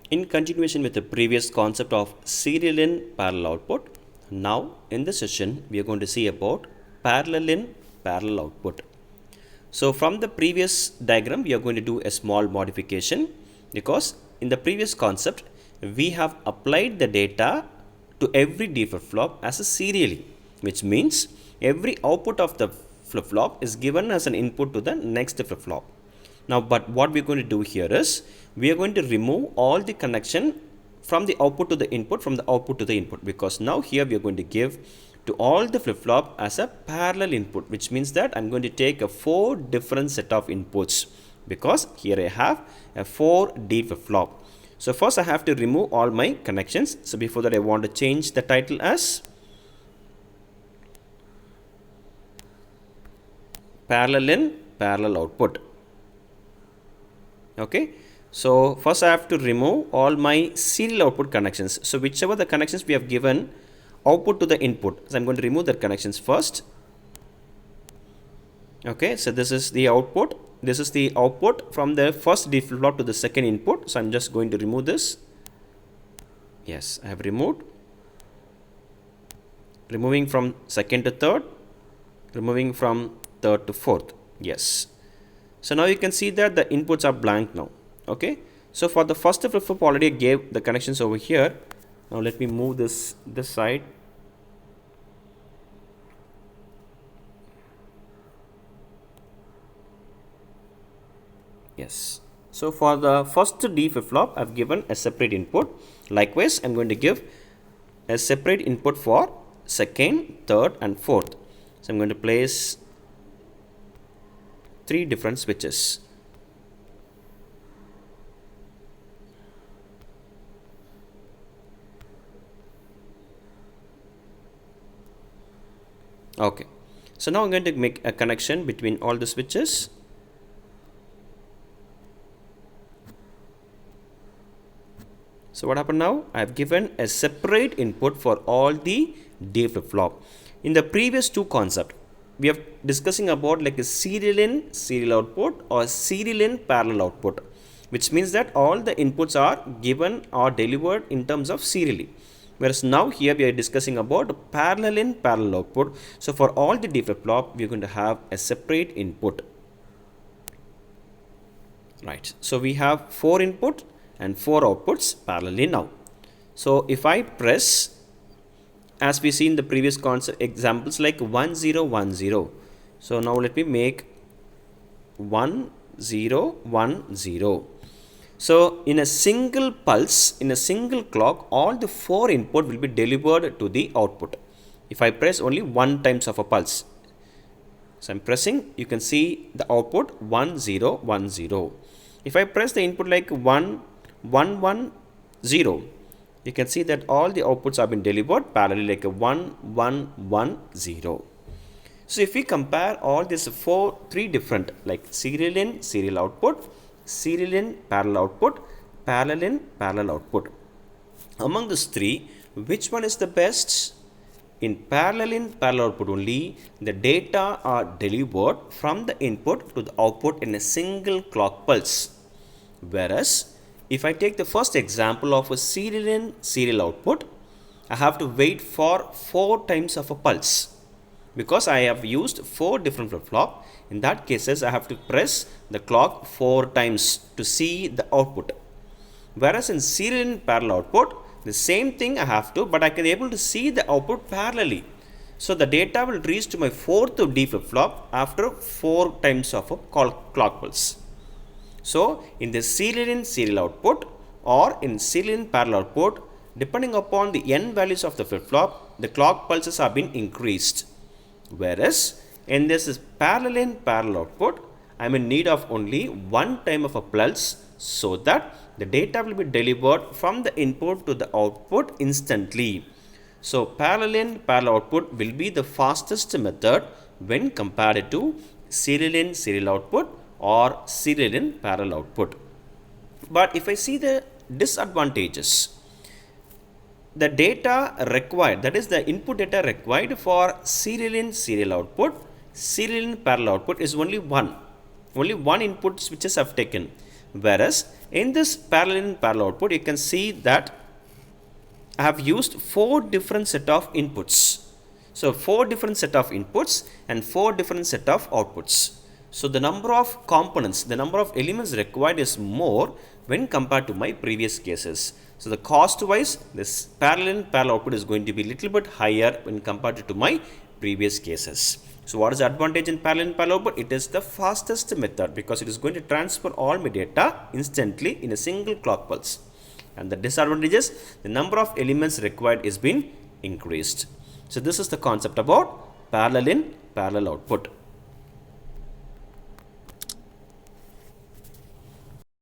In continuation with the previous concept of serial in parallel output, now in this session we are going to see about parallel in parallel output. So from the previous diagram we are going to do a small modification, because in the previous concept we have applied the data to every D flip-flop as a serially, which means every output of the flip-flop is given as an input to the next flip-flop. Now, but what we're going to do here is we are going to remove all the connection from the output to the input, from the output to the input, because now here we are going to give to all the flip-flop as a parallel input, which means that I'm going to take a 4 different set of inputs, because here I have a 4D flip-flop. So first I have to remove all my connections. So before that I want to change the title as parallel in parallel output. Okay, so first I have to remove all my serial output connections. So whichever the connections we have given output to the input, so I'm going to remove the connections first. Okay, so this is the output. This is the output from the first D flip-flop to the second input. So I'm just going to remove this. Yes, I have removed. Removing from second to third. Removing from third to fourth. Yes. So now you can see that the inputs are blank now. Okay. So for the first flip-flop already gave the connections over here. Now let me move this side. Yes. So for the first D flip-flop, I've given a separate input. Likewise, I'm going to give a separate input for second, third, and fourth. So I'm going to place 3 different switches. Okay. So now I'm going to make a connection between all the switches. So what happened now? I have given a separate input for all the D flip-flop. In the previous 2 concepts, we are discussing about like a serial in serial output or serial in parallel output, which means that all the inputs are given or delivered in terms of serially. Whereas now here we are discussing about parallel in parallel output. So for all the D flip-flop, we are going to have a separate input. Right. So we have 4 input and 4 outputs parallelly now. So if I press, as we see in the previous concept examples like 1 0 1 0. So now let me make 1 0 1 0. So in a single pulse, in a single clock, all the 4 input will be delivered to the output. If I press only 1 times of a pulse. So I'm pressing, you can see the output 1 0 1 0. If I press the input like 1 1 1 0, you can see that all the outputs have been delivered parallelly like a 1 1 1 0. So if we compare all these 3 different like serial in serial output, serial in parallel output, parallel in parallel output, among these 3, which one is the best? In parallel in parallel output only, the data are delivered from the input to the output in a single clock pulse. Whereas if I take the first example of a serial in serial output, I have to wait for 4 times of a pulse, because I have used 4 different flip-flop. In that cases, I have to press the clock 4 times to see the output. Whereas in serial in parallel output, the same thing I have to, but I can able to see the output parallelly. So the data will reach to my 4th D flip-flop after 4 times of a clock pulse. So in the serial in serial output or in serial in parallel output, depending upon the n values of the flip-flop, the clock pulses have been increased. Whereas in this is parallel in parallel output, I am in need of only 1 time of a pulse, so that the data will be delivered from the input to the output instantly. So parallel in parallel output will be the fastest method when compared to serial in serial output or serial in parallel output. But if I see the disadvantages, the data required, that is the input data required for serial in serial output, serial in parallel output is only one input switches have taken. Whereas in this parallel in parallel output, you can see that I have used 4 different set of inputs. So 4 different set of inputs and 4 different set of outputs. So the number of components, the number of elements required is more when compared to my previous cases. So the cost wise, this parallel output is going to be a little bit higher when compared to my previous cases. So what is the advantage in parallel output? It is the fastest method because it is going to transfer all my data instantly in a single clock pulse. And the disadvantage is the number of elements required is being increased. So this is the concept about parallel in parallel output.